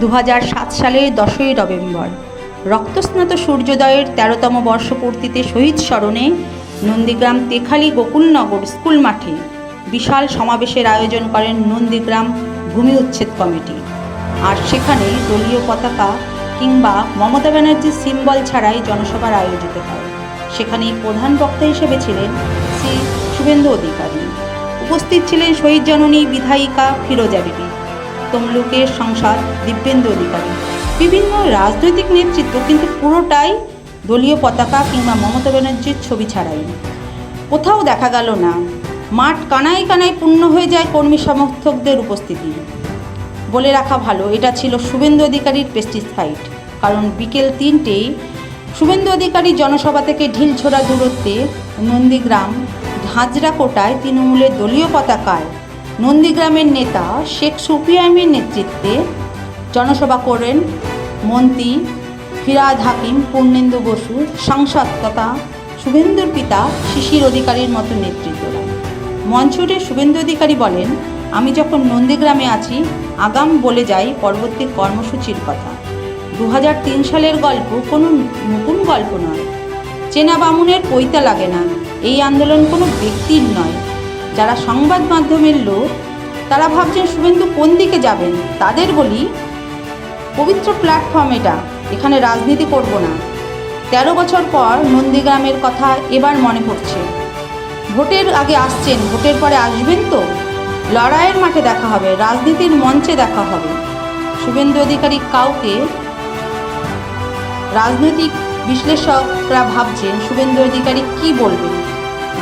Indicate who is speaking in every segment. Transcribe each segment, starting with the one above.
Speaker 1: 2007 সালের 10ই নভেম্বর রক্তস্নাত সূর্যোদয়ের 13তম বর্ষপূর্তিতে শহীদ স্মরণে নন্দীগ্রাম তেখালি গোকুলনগর স্কুল মাঠে বিশাল সমাবেশের আয়োজন করেন নন্দীগ্রাম ভূমি উচ্ছেদ কমিটি। আর সেখানে দলীয় পতাকা কিংবা মমতা ব্যানার্জির সিম্বল ছাড়াই জনসভার আয়োজিত হয়। সেখানে প্রধান বক্তা হিসেবে ছিলেন শ্রী শুভেন্দু অধিকারী। উপস্থিত ছিলেন শহীদ জননী বিধায়িকা ফিরোজা বিবি, তমলুকের সাংসদ দিব্যেন্দু অধিকারী, বিভিন্ন রাজনৈতিক নেতৃত্ব, কিন্তু পুরোটাই দলীয় পতাকা কিংবা মমতা ব্যানার্জির ছবি ছাড়াই। কোথাও দেখা গেল না মাঠ কানায় কানায় পূর্ণ হয়ে যায় কর্মী সমর্থকদের উপস্থিতি। বলে রাখা ভালো, এটা ছিল শুভেন্দু অধিকারীর প্রেস্টিজ ফাইট। কারণ বিকেল 3টেই শুভেন্দু অধিকারী জনসভা থেকে ঢিলছোড়া দূরত্বে নন্দীগ্রাম ঝাঁঝরাকোটায় তৃণমূলের দলীয় পতাকায় নন্দীগ্রামের নেতা শেখ সুফিয়ানের নেতৃত্বে জনসভা করেন মন্ত্রী ফিরহাদ হাকিম, পূর্ণেন্দু বসু, সাংসদ তথা শুভেন্দুর পিতা শিশির অধিকারীর মতো নেতৃত্বরা। মঞ্চে শুভেন্দু অধিকারী বলেন, আমি যখন নন্দীগ্রামে আছি আগাম বলে যাই পরবর্তী কর্মসূচির কথা। 2003 সালের গল্প কোনো নতুন গল্প নয়। চেনা বামুনের পৈতা লাগে না। এই আন্দোলন কোনো ব্যক্তির নয়। যারা সংবাদ মাধ্যমের লোক তারা ভাবছেন শুভেন্দু কোন দিকে যাবেন। তাদের বলি, পবিত্র প্ল্যাটফর্ম এটা, এখানে রাজনীতি করব না। 13 বছর পর নন্দীগ্রামের কথা এবার মনে পড়ছে। ভোটের আগে আসছেন, ভোটের পরে আসবেন তো? লড়াইয়ের মাঠে দেখা হবে, রাজনীতির মঞ্চে দেখা হবে। শুভেন্দু অধিকারী কাউকে রাজনৈতিক বিশ্লেষকরা ভাবছেন শুভেন্দু অধিকারী কি বলবেন,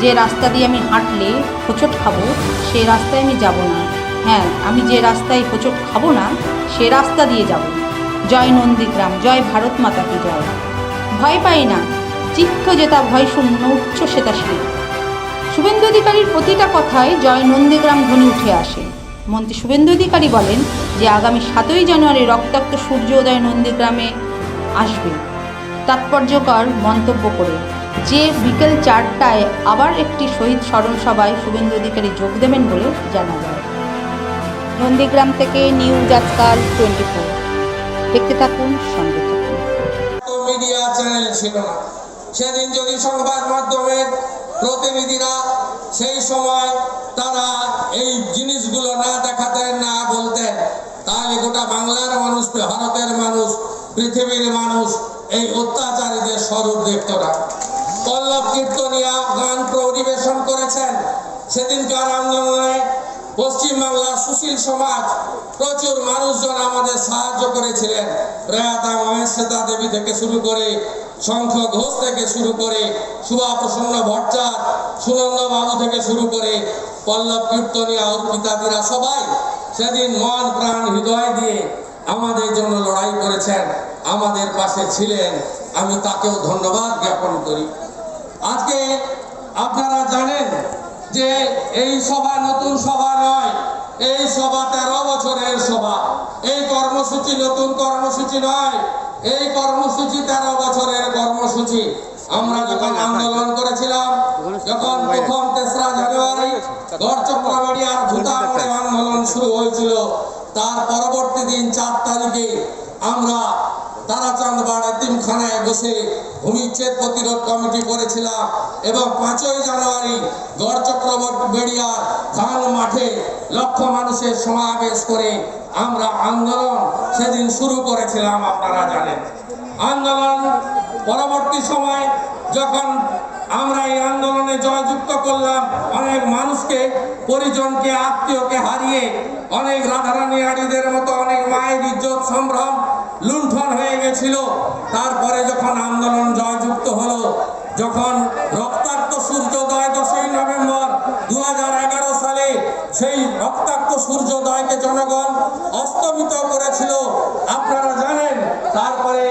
Speaker 1: যে রাস্তা দিয়ে আমি হাঁটলে হোঁচট খাবো সে রাস্তায় আমি যাব না। হ্যাঁ, আমি যে রাস্তায় হোঁচট খাবো না সে রাস্তা দিয়ে যাব। জয় নন্দীগ্রাম, জয় ভারত মাতা কি জয়। ভয় পাই না, চিত্ত জেতা ভয় শূন্য, উচ্চ শ্বেতাশ্রী। শুভেন্দু অধিকারীর প্রতিটা কথায় জয় নন্দীগ্রাম ধ্বনি উঠে আসে। মন্ত্রী শুভেন্দু অধিকারী বলেন যে আগামী 7ই জানুয়ারি রক্তাক্ত সূর্যোদয় নন্দীগ্রামে আসবে। তাৎপর্যকর মন্তব্য করে যে বিকেল 4টায় আবার একটি শহীদ স্মরণ সভায় শুভেন্দু অধিকারী যোগ দেবেন বলে জানা যায়। নন্দীগ্রাম থেকে নিউজ আজকাল 24 দেখতে থাকুন, সঙ্গে থাকুন।
Speaker 2: মিডিয়া চ্যানেল ছিল না সেদিন। যদি সংবাদ মাধ্যমের প্রতিনিধিরা সেই সময় তারা এই জিনিসগুলো না দেখাতেন, না বলতেন, তাহলে গোটা বাংলার মানুষ, ভারতের মানুষ, পৃথিবীর মানুষ এই অত্যাচারীদের স্বরূপ দেখত না। পল্লব কীর্তনিয়া গান পরিবেশন করেছেন। সেদিনকার আন্দোলনে পশ্চিমবাংলার সুশীল সমাজ প্রচুর মানুষজন আমাদের সাহায্য করেছিলেন। প্রয়াতা মহেশ্বেতা দেবী থেকে শুরু করে, শঙ্খ ঘোষ থেকে শুরু করে, সুভা প্রসন্ন ভট্টাচার্য, সুনন্দ বাবু থেকে শুরু করে পল্লব কীর্তনিয়া অর্পিতাদিরা সবাই সেদিন মন প্রাণ হৃদয় দিয়ে আমাদের জন্য লড়াই করেছেন, আমাদের পাশে ছিলেন। আমি তাকেও ধন্যবাদ জ্ঞাপন করি। আজকে আপনারা জানেন যে এই সভা নতুন সভা নয়, এই সভা 13 বছরের সভা। এই কর্মসূচি নতুন কর্মসূচি নয়, এই কর্মসূচি 13 বছরের কর্মসূচি। আমরা যখন আন্দোলন করেছিলাম, যখন প্রথম 3রা জানুয়ারি গড়চক্রবাড়িয়ার ভূতামড়ে আন্দোলন শুরু হয়েছিল, তার পরবর্তী দিন 4 তারিখে আমরা তারাচাঁদ বাড় এতিমখানায় বসে ভূমিচ্ছেদ প্রতিরোধ কমিটি করেছিলাম এবং 5ই জানুয়ারি গড়চক্রবাড়িয়ার ধান মাঠে লক্ষ মানুষের সমাবেশ করে আমরা আন্দোলন সেদিন শুরু করেছিলাম। আপনারা জানেন, আন্দোলন পরবর্তী সময় যখন আমরা এই আন্দোলনে জয়যুক্ত করলাম, অনেক মানুষকে, পরিজনকে, আত্মীয়কে হারিয়ে, অনেক রাধারানী আড়িদের মতো অনেক মায়ের ইজ্জত সম্ভ্রম লুণ্ঠন হয়ে গেছিল। তারপরে যখন আন্দোলন জয়যুক্ত হলো, যখন রক্তাক্ত সূর্যোদয় 10ই নভেম্বর 2011 সালে সেই রক্তাক্ত সূর্যোদয়কে জনগণ অস্তমিত করেছিল, আপনারা জানেন। তারপরে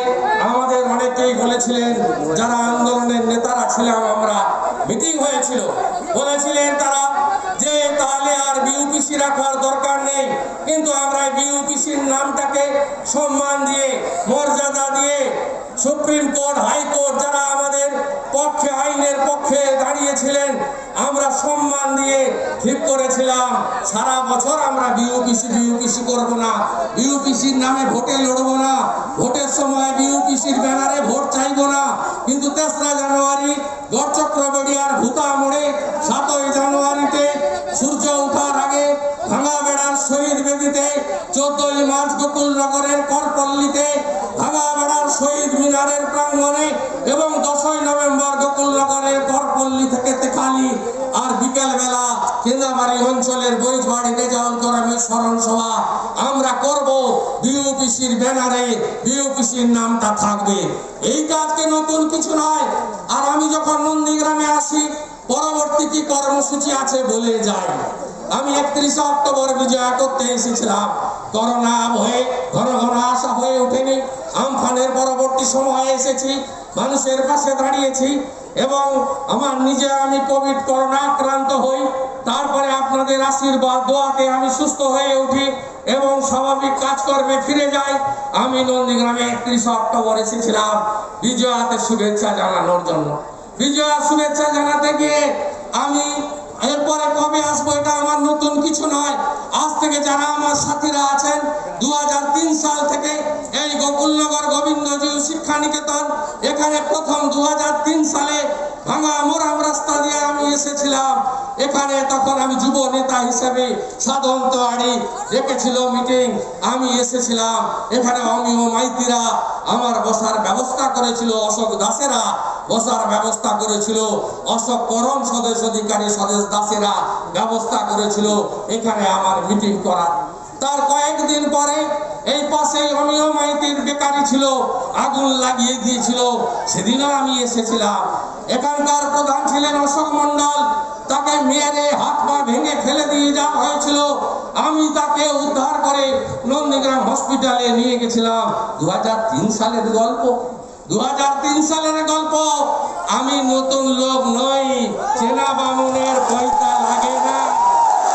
Speaker 2: আমাদের অনেকেই বলেছিলেন, যারা আন্দোলনের নেতারা ছিলাম আমরা, মিটিং হয়েছিল, বলেছিলেন তারা যে তাহলে আর বিউপিসি রাখার দরকার নেই। কিন্তু আমরা বিউপিসির নামটাকে সম্মান দিয়ে, মর্যাদা দিয়ে সুপ্রিম কোর্ট, হাইকোর্ট যারা আমাদের পক্ষে, আইনের পক্ষে দাঁড়িয়েছিলেন, আমরা সম্মান দিয়ে ঠিক করেছিলাম সারা বছর আমরা বিউপিসি করব না, বিউপিসির নামে ভোটে লড়বো না, ভোটের সময় বিউপিসির ব্যানারে ভোট চাইবো না। কিন্তু 3রা জানুয়ারি গড়চক্রবেড়িয়ার ভূতা মোড়ে, 7ই জানুয়ারিতে সূর্য ওঠার আগে ভাঙাবেড়ার শহীদ বেদিতে, 14ই মার্চ গোকুলনগরের করপল্লীতে, ভাঙাবেড়ার শহীদ মিনারের প্রাঙ্গণে এবং 10ই নভেম্বর গোকুলনগরের করপল্লী থেকে তেখালি, আর বিকেল বেলা কেন্দাবাড়ি অঞ্চলের বৈজবাড়িতে জলকরমের স্মরণ সভা আমরা করব। বিউপিসির ব্যানারে বিউপিসির নামটা থাকবে। এই কাজকে নতুন কিছু নয়। আর আমি যখন নন্দীগ্রামে আসি, পরবর্তী কি কর্মসূচি আছে বলে যাই। আমি 31 অক্টোবর বিজয় করতে এসেছিলাম। করোনা হয়ে ঘন ঘন আসা হয়ে ওঠেনি। আমফানের পরবর্তী সময়ে এসেছি, মানুষের পাশে দাঁড়িয়েছি এবং আমার নিজে আমি কোভিড করোনা আক্রান্ত হই। তারপরে আপনাদের আশীর্বাদ দোয়াতে আমি সুস্থ হয়ে উঠি এবং স্বাভাবিক কাজকর্মে ফিরে যাই। আমি নন্দীগ্রামে 31 অক্টোবর এসেছিলাম বিজয়াতে শুভেচ্ছা জানানোর জন্য। বিজয়া শুভেচ্ছা জানাতে গিয়ে আমি এরপরে কবে আসবো এটা আমার নতুন কিছু নয়। আজ থেকে যারা আমার সাথীরা আছেন, 2003 সাল থেকে এই গোকুলনগর গোবিন্দজিউ শিক্ষা নিকেতন, এখানে প্রথম 2003 সালে ভাঙা মোরাম রাস্তা দিয়ে আমি এসেছিলাম। এখানে তখন আমি যুব নেতা হিসেবে সাধন তোয়াড়ি ডেকেছিল মিটিং, আমি এসেছিলাম। এখানে অমিয় মাইতিরা আমার বসার ব্যবস্থা করেছিল, অশোক দাসেরা বসার ব্যবস্থা করেছিল, অশোক করণ স্বদেশ অধিকারী স্বদেশ দাসেরা ব্যবস্থা করেছিল এখানে আমার মিটিং করার। তার কয়েকদিন পরে এই পাশেই অমিয় মাইতির বেকারি ছিল, আগুন লাগিয়ে দিয়েছিল, সেদিনও আমি এসেছিলাম। এখানকার প্রধান ছিলেন অশোক মন্ডল, তাকে মেরে হাত পা ভেঙে ফেলে দিয়ে যাওয়া হয়েছিল। আমি তাকে উদ্ধার করে নন্দীগ্রাম হসপিটালে নিয়ে গেছিলাম। 2003 সালের গল্প, 2003 সালের গল্প। আমি নতুন লোক নই, চেনা বামুনের পয়সা লাগে না,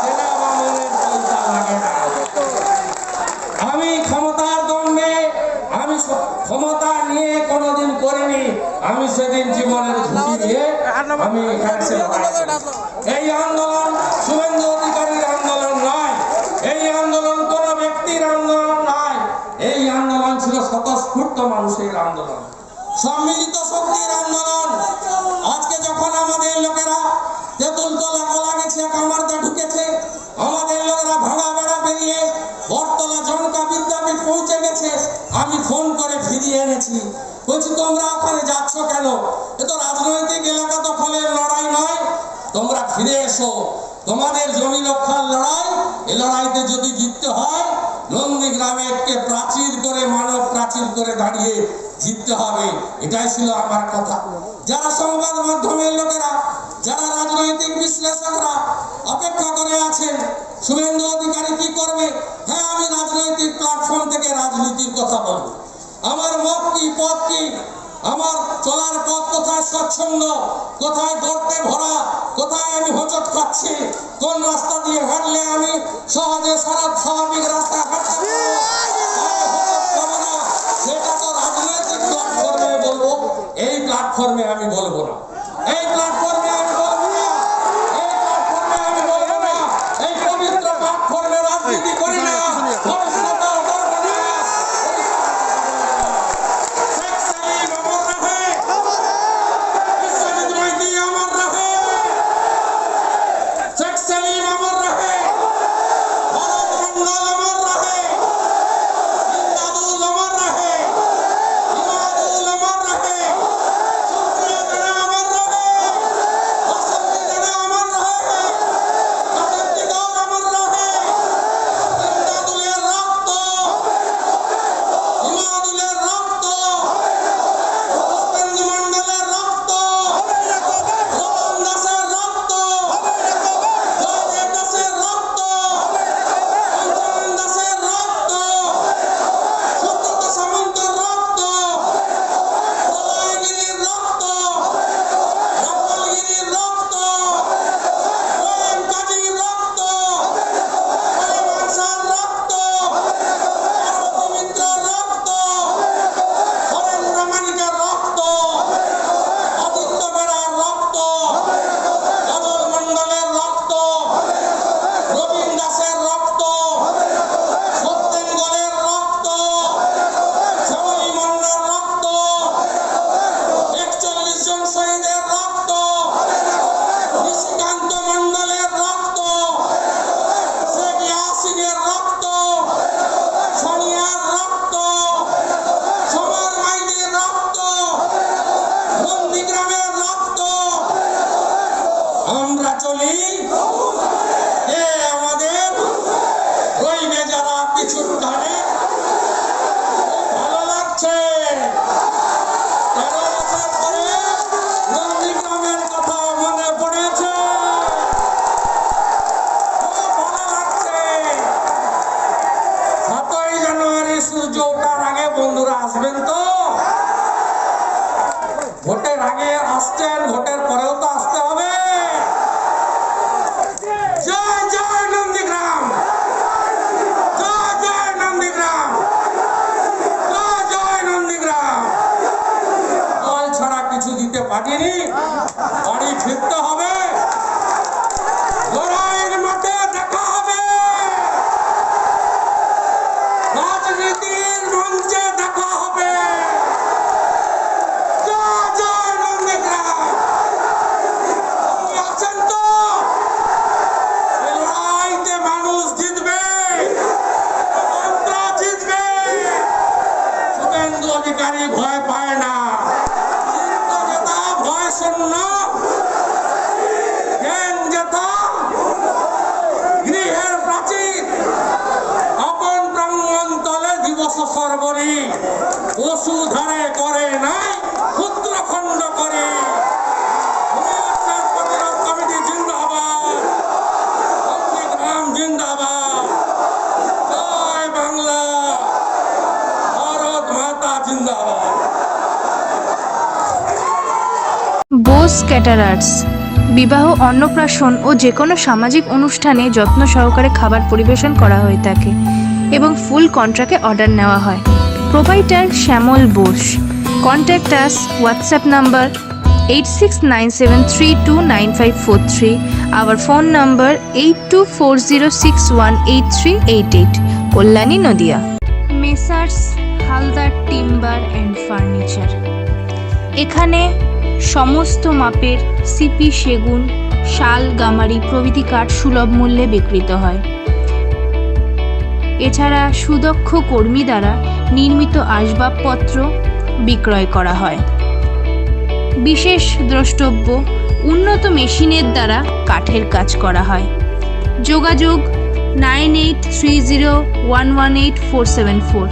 Speaker 2: চেনা বামুনের পয়সা লাগে না। আমি ক্ষমতার দম্ভে, আমি ক্ষমতা নিয়ে কোনোদিন করিনি। আমি সেদিন জীবনের ঝুঁকি দিয়ে আমি এই আন্দোলন শুভেন্দু অধিকারীর আন্দোলন নয়, এই আন্দোলন কোন ব্যক্তির আন্দোলন নয়, এই আন্দোলন ছিল স্বতঃস্ফূর্ত মানুষের আন্দোলন, সম্মিলিত শক্তির আন্দোলন। আজকে যখন আমাদের লোকেরা তেঁতুলতলা কলা গেছে, কামারদা ঢুকেছে, আমাদের লোকেরা ভাঙা বেড়া পেরিয়ে বটতলা জনকা বিদ্যাপীঠ পৌঁছে গেছে, আমি ফোন করে ফিরিয়ে এনেছি। বলছি তোমরা ওখানে যাচ্ছ কেন? এ তো রাজনৈতিক এলাকা দখলের লড়াই নয়, তোমরা ফিরে এসো। তোমাদের জমি রক্ষার লড়াই, এই লড়াইতে যদি জিততে হয় নন্দীগ্রামে একটি প্রাচীর করে, মানব প্রাচীর করে দাঁড়িয়ে জিততে হবে। এটাই ছিল আমার কথা। যারা সংবাদ মাধ্যমের লোকেরা, যারা রাজনৈতিক বিশ্লেষকরা অপেক্ষা করে আছেন শুভেন্দু অধিকারী কি করবে, হ্যাঁ আমি রাজনৈতিক প্ল্যাটফর্ম থেকে রাজনীতির কথা বলবো। আমার মত কি, পথ কি, আমার চলার পথ কোথায় স্বচ্ছন্দ, কোথায় গর্তে ভরা, কোথায় আমি হোঁচট খাচ্ছি, কোন রাস্তা দিয়ে হাঁটলে আমি সহজে স্বাভাবিক রাস্তা হাঁটতে পারবো, সেটা তো রাজনৈতিক প্ল্যাটফর্মে বলবো, এই প্ল্যাটফর্মে আমি বলবো না, এই প্ল্যাটফর্মে আমি বলবো না, এই প্ল্যাটফর্মে আমি বলবো না, এই পবিত্র প্ল্যাটফর্মে রাজনীতি করি না। সূর্য ওঠার আগে বন্ধুরা আসবেন তো? ভোটের আগে আসছেন, ভোটের পরেও তো আসতে হবে। জয় জয় নন্দীগ্রাম, জয় জয় নন্দীগ্রাম, জয় জয় নন্দীগ্রাম। দল ছাড়া কিছু দিতে পারিনি, বাড়ি ফিরতে হবে। লড়াইয়ের মাঠে দেখা হবে, রাজনীতির মঞ্চে দেখা হবে। জয় জয় নন্দীগ্রাম। আছেন তো? এই লড়াইতে মানুষ জিতবে, মন্ত্র জিতবে। শুভেন্দু অধিকারী ভয় পায় না, চিত্তজেতা ভয় শূন্য, জ্ঞান জেতা গৃহের প্রাচীর, আপন প্রাঙ্গণ তলে দিবস সর্বরী, ওষুধারে করে নাই ক্ষুদ্র খণ্ড করে। ভূমিরক্ষার প্রতিরোধ কমিটি জিন্দাবাদ, নন্দীগ্রাম জিন্দাবাদ। জয় বাংলা, ভারত মাতা জিন্দাবাদ।
Speaker 3: বোস ক্যাটারার্স বিবাহ, অন্নপ্রাশন ও যে কোনো সামাজিক অনুষ্ঠানে যত্ন সহকারে খাবার পরিবেশন করা হয়ে থাকে এবং ফুল কন্ট্রাক্টে অর্ডার নেওয়া হয়। Proprietor Shyamal Bose. Contact us, WhatsApp number 8697329543, hour phone number 8240618388, Kalyani, Nadia. Messrs Haldar timber and furniture. এখানে সমস্ত মাপের সিপি, সেগুন, শাল, গামারি প্রভৃতি কাঠ সুলভ মূল্যে বিক্রিত হয়। এছাড়া সুদক্ষ কর্মী দ্বারা নির্মিত আসবাবপত্র বিক্রয় করা হয়। বিশেষ দ্রষ্টব্য, উন্নত মেশিনের দ্বারা কাঠের কাজ করা হয়। যোগাযোগ 9830118474,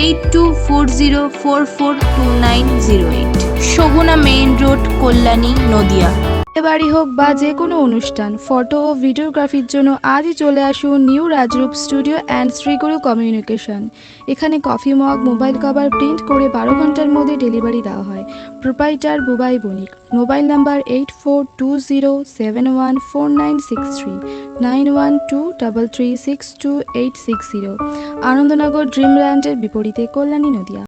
Speaker 3: 8240442908, শগুনা মেইন রোড, কল্যাণী, নদিয়া।
Speaker 4: বাড়ি হোক বা যে কোনো অনুষ্ঠান, ফটো ও ভিডিওগ্রাফির জন্য আজই চলে আসুন new Rajrup studio and Shriguru communication. এখানে coffee mug, mobile cover print করে 12 ঘন্টার মধ্যে ডেলিভারি দেওয়া হয়। Proprietor Bubai Banik. Mobile number 8420714963, 9123362860। Anandnagar ড্রিমল্যান্ডের বিপরীতে, কল্যাণী, নদিয়া।